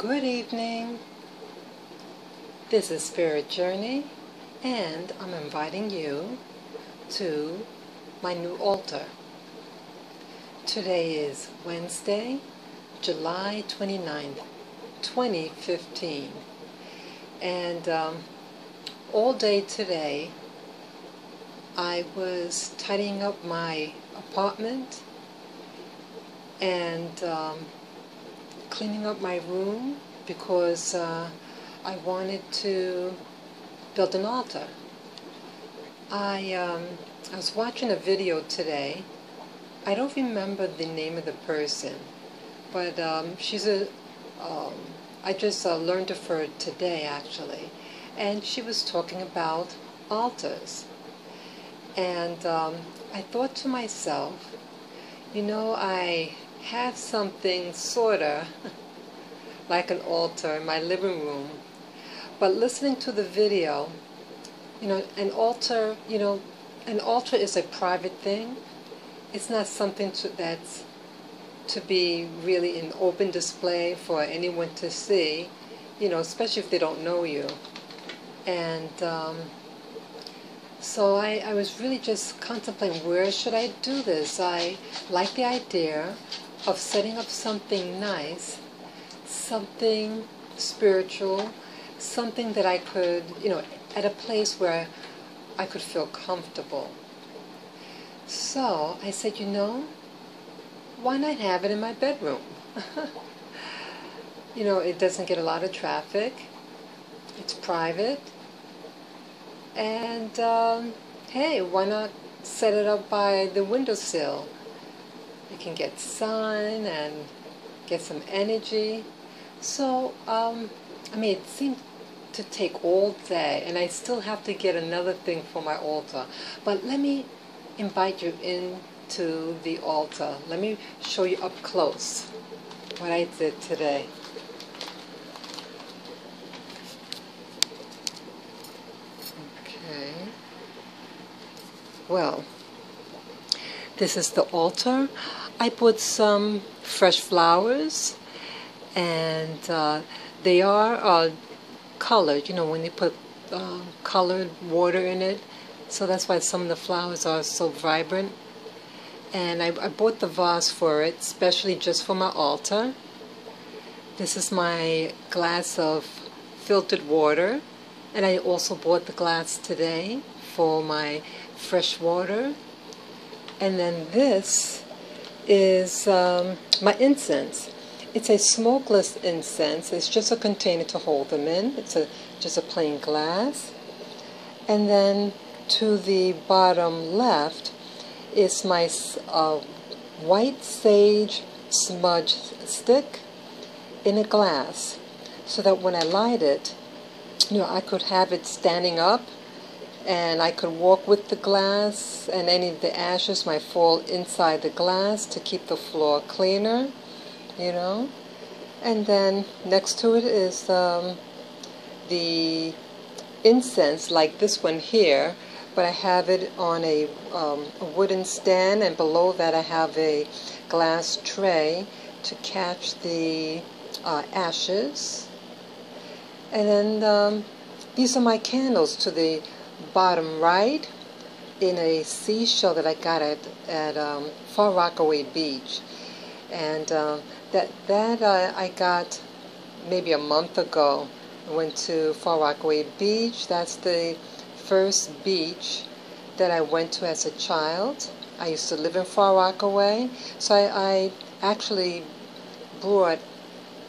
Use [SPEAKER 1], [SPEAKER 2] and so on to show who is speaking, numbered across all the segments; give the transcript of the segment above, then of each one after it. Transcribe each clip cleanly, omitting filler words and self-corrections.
[SPEAKER 1] Good evening. This is Spirit Journey, and I'm inviting you to my new altar. Today is Wednesday, July 29th, 2015, and all day today I was tidying up my apartment and cleaning up my room because I wanted to build an altar. I was watching a video today. I don't remember the name of the person, but she's I just learned of her today actually, and she was talking about altars. And I thought to myself, I have something sorta like an altar in my living room, but listening to the video, an altar is a private thing. It's not something that's to be really in open display for anyone to see, especially if they don't know you. And so I was really just contemplating, where should I do this? I like the idea of setting up something nice, something spiritual, something that I could, at a place where I could feel comfortable. So I said, why not have it in my bedroom? It doesn't get a lot of traffic. It's private. And hey, why not set it up by the windowsill? You can get sun and get some energy. So, it seemed to take all day, and I still have to get another thing for my altar. But let me invite you into the altar. Let me show you up close what I did today. Okay. Well, this is the altar. I put some fresh flowers, and they are colored, when they put colored water in it. So that's why some of the flowers are so vibrant. And I bought the vase for it, especially just for my altar. This is my glass of filtered water. And I also bought the glass today for my fresh water. And then this is my incense. It's a smokeless incense. It's just a container to hold them in. It's just a plain glass. And then to the bottom left is my white sage smudge stick in a glass, so that when I light it, I could have it standing up, and I could walk with the glass, and any of the ashes might fall inside the glass to keep the floor cleaner, And then next to it is the incense, like this one here, but I have it on a wooden stand, and below that I have a glass tray to catch the ashes. And then these are my candles to the bottom right, in a seashell that I got at Far Rockaway Beach. And that I got maybe a month ago. I went to Far Rockaway Beach. That's the first beach that I went to as a child. I used to live in Far Rockaway, so I actually brought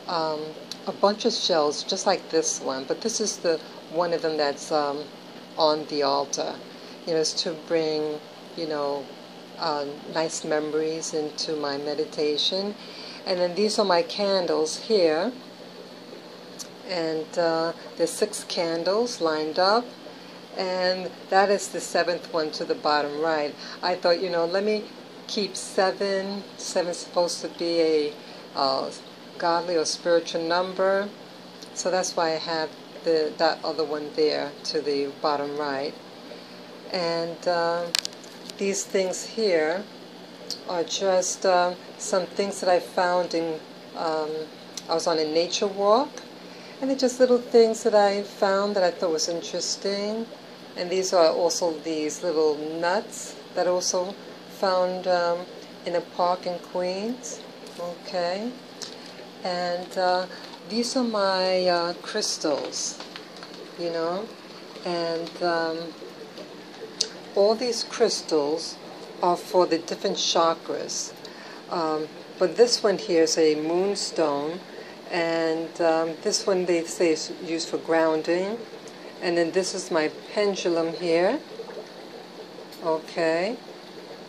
[SPEAKER 1] a bunch of shells just like this one, but this is the one of them that's on the altar. It's to bring nice memories into my meditation. And then these are my candles here, and there's 6 candles lined up, and that is the 7th one to the bottom right. I thought, let me keep 7. 7's supposed to be a godly or spiritual number, so that's why I have that other one there to the bottom right. And these things here are just some things that I found in I was on a nature walk, and they're just little things that I found that I thought was interesting. And these are also these little nuts that I also found in a park in Queens. Okay, and these are my crystals, you know, and all these crystals are for the different chakras. But this one here is a moonstone, and this one they say is used for grounding. And then this is my pendulum here. Okay,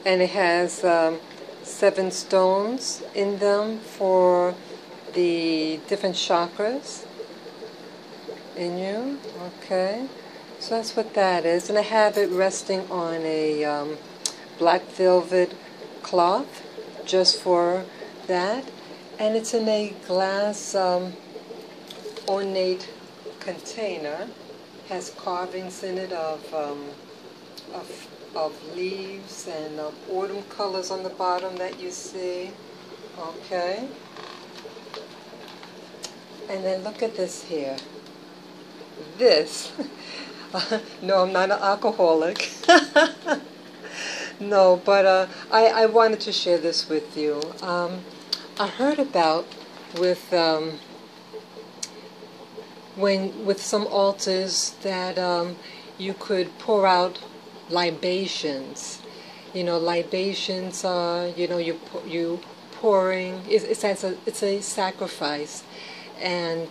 [SPEAKER 1] and it has 7 stones in them for the different chakras in you. Okay, so that's what that is, and I have it resting on a black velvet cloth just for that, and it's in a glass ornate container. Has carvings in it of leaves and autumn colors on the bottom that you see. Okay, and then look at this here. This, no, I'm not an alcoholic. No, but I wanted to share this with you. I heard about with some altars that you could pour out libations. You know, libations are, you know, you pouring. It's a sacrifice, and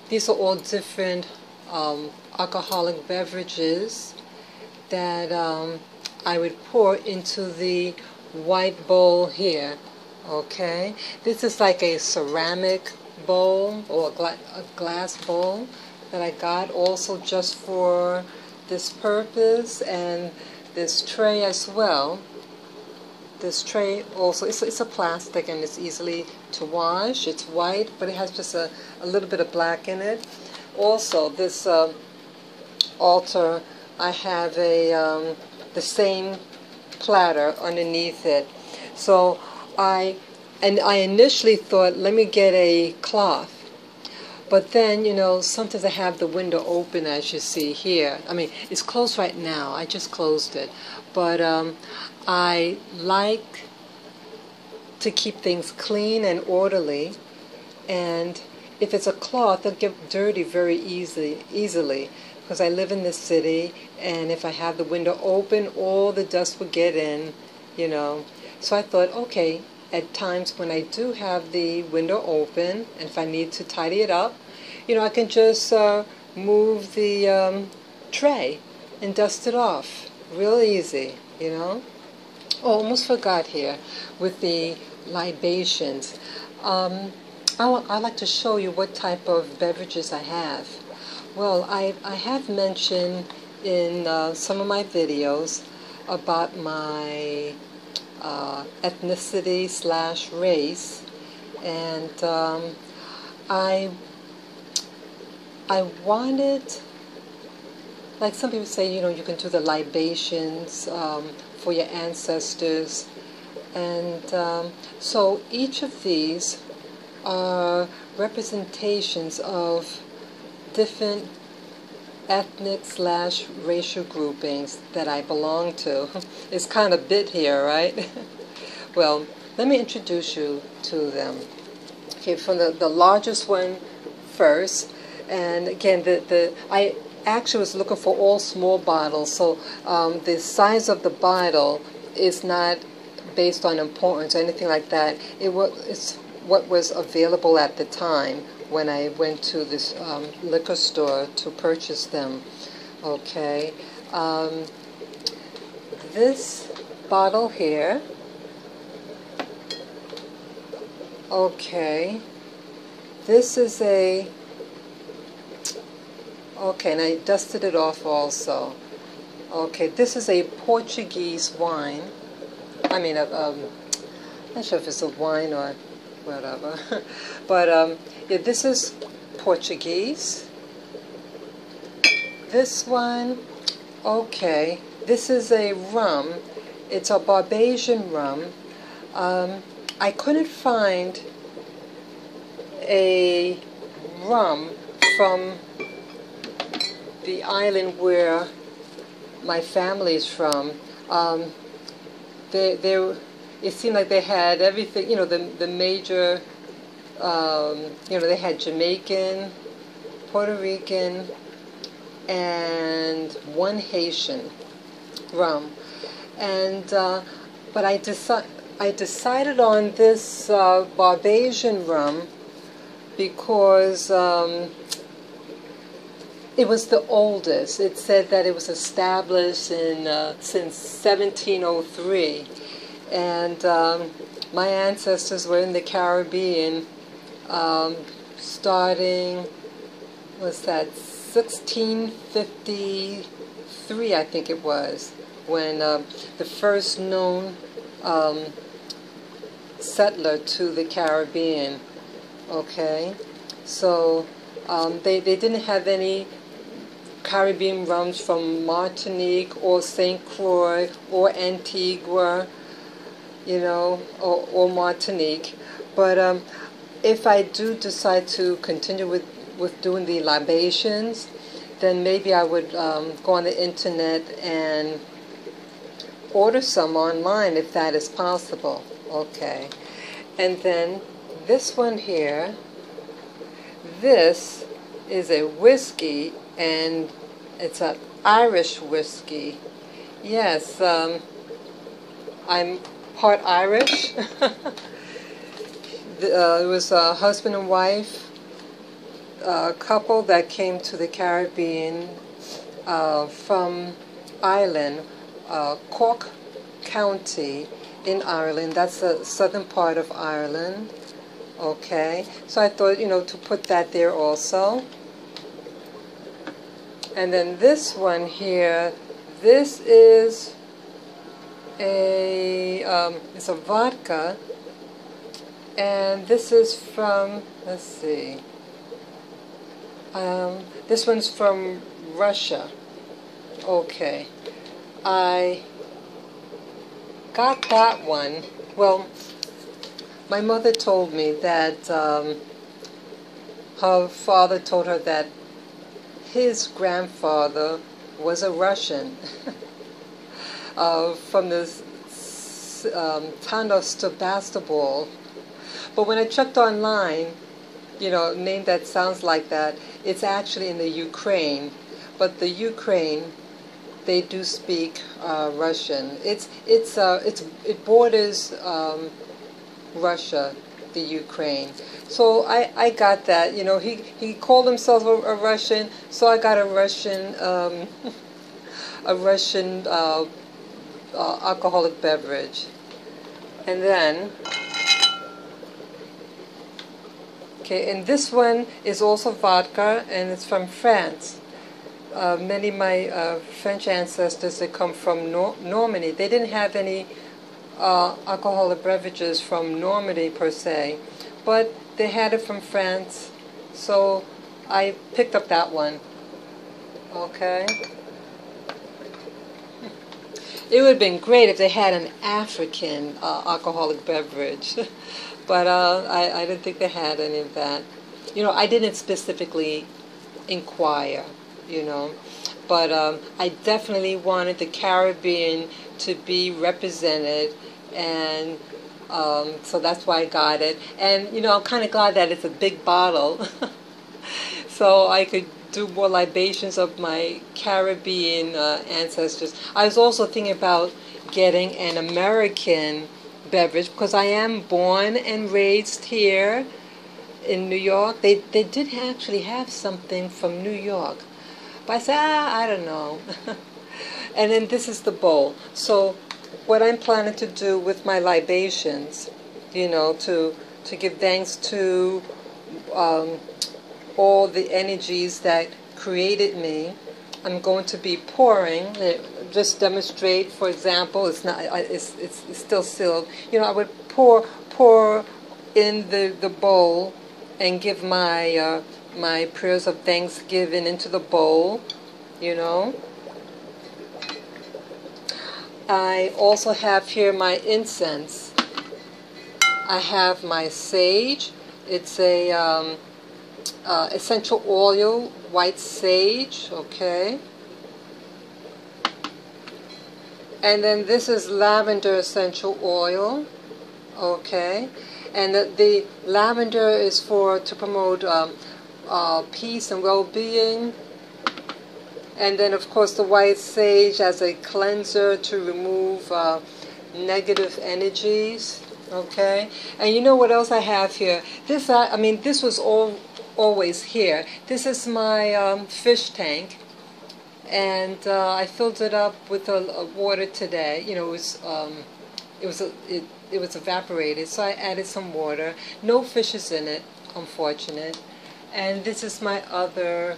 [SPEAKER 1] these are all different alcoholic beverages that I would pour into the white bowl here. Okay, this is like a ceramic bowl or a glass bowl that I got also just for this purpose, and this tray as well. This tray also, it's a plastic and it's easily to wash. It's white, but it has just a little bit of black in it. Also, this altar, I have the same platter underneath it. So I initially thought, let me get a cloth. But then, you know, sometimes I have the window open, as you see here. I mean, it's closed right now. I just closed it. But I like to keep things clean and orderly. And if it's a cloth, it'll get dirty very easily. Because I live in the city, and if I have the window open, all the dust would get in, you know. So I thought, okay, at times when I do have the window open, and if I need to tidy it up, you know, I can just move the tray and dust it off. Real easy, you know. Oh, almost forgot here with the libations. I'd like to show you what type of beverages I have. Well, I have mentioned in some of my videos about my ethnicity / race, and I wanted, like some people say, you know, you can do the libations for your ancestors, and so each of these are representations of different ethnic / racial groupings that I belong to. It's kind of bit here, right? Well, let me introduce you to them. Okay, from the largest one first, and again, I actually was looking for all small bottles, so the size of the bottle is not based on importance or anything like that. It's what was available at the time when I went to this liquor store to purchase them. Okay, this bottle here, okay, this is and I dusted it off also. Okay, this is a Portuguese wine. I mean, I'm not sure if it's a wine or whatever, but yeah, this is Portuguese. This one, okay, this is a rum. It's a Barbadian rum. I couldn't find a rum from the island where my family is from. It seemed like they had everything, the major, they had Jamaican, Puerto Rican, and one Haitian rum. And but I decided on this Barbasian rum because it was the oldest. It said that it was established since 1703, and my ancestors were in the Caribbean starting, what's that, 1653, I think it was, when the first known settler to the Caribbean. Okay, so they didn't have any Caribbean rums from Martinique or St. Croix or Antigua, or Martinique. But if I do decide to continue with doing the libations, then maybe I would go on the internet and order some online if that is possible. Okay, and then this one here, this is a whiskey, and it's an Irish whiskey. Yes, I'm part Irish. It was a husband and wife couple that came to the Caribbean from Ireland, Cork County in Ireland. That's the southern part of Ireland. Okay, so I thought, to put that there also. And then this one here, this is it's a vodka, and this is from, let's see, this one's from Russia. Okay, I got that one. Well, my mother told me that her father told her that his grandfather was a Russian from this town of Sebastopol. But when I checked online, name that sounds like that, it's actually in the Ukraine. But the Ukraine, they do speak Russian. It borders Russia, the Ukraine. So I got that. He called himself a Russian, so I got a Russian alcoholic beverage. And then, okay, and this one is also vodka, and it's from France. Many of my French ancestors, they come from Normandy. They didn't have any alcoholic beverages from Normandy per se, but they had it from France, so I picked up that one. Okay. It would have been great if they had an African alcoholic beverage, but I didn't think they had any of that. I didn't specifically inquire, but I definitely wanted the Caribbean to be represented, and so that's why I got it. And I'm kind of glad that it's a big bottle, so I could do more libations of my Caribbean ancestors. I was also thinking about getting an American beverage because I am born and raised here in New York. They did actually have something from New York, but I said, I don't know. And then this is the bowl. So what I'm planning to do with my libations, to give thanks to all the energies that created me, I'm going to be pouring. Just demonstrate, for example, it's still sealed. I would pour in the bowl and give my my prayers of thanksgiving into the bowl. I also have here my incense. I have my sage. It's a essential oil, white sage, okay. And then this is lavender essential oil, okay. And the lavender is to promote peace and well-being. And then, of course, the white sage as a cleanser to remove negative energies, okay? And you know what else I have here? This, this was always here. This is my fish tank, and I filled it up with water today. You know, it was evaporated, so I added some water. No fishes in it, unfortunate. And this is my other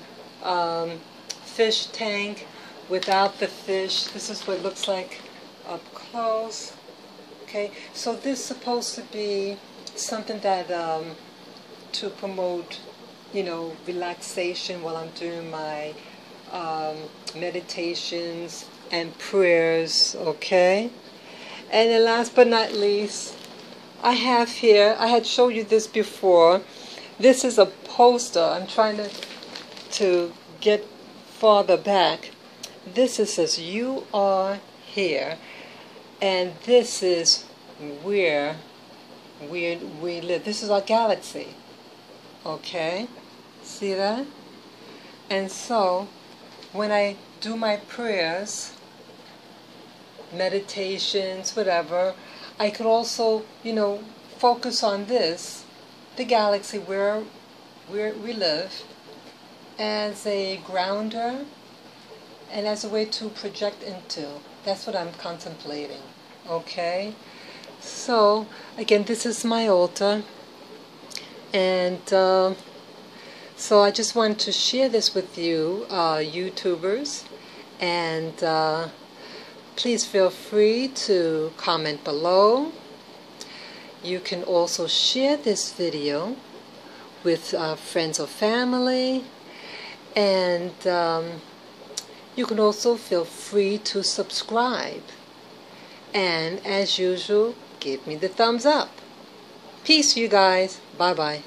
[SPEAKER 1] fish tank without the fish. This is what it looks like up close. Okay, so this is supposed to be something that to promote, you know, relaxation while I'm doing my meditations and prayers, okay? And then last but not least, I have here, I had showed you this before. This is a poster. I'm trying to get farther back. This says, "You are here," and this is where we live. This is our galaxy, okay? See that? And so when I do my prayers, meditations, whatever, I could also, you know, focus on this, the galaxy where we live, as a grounder and as a way to project into. That's what I'm contemplating, okay? So again, this is my altar, and so I just wanted to share this with you, YouTubers, and please feel free to comment below. You can also share this video with friends or family, and you can also feel free to subscribe. And as usual, give me the thumbs up. Peace, you guys. Bye-bye.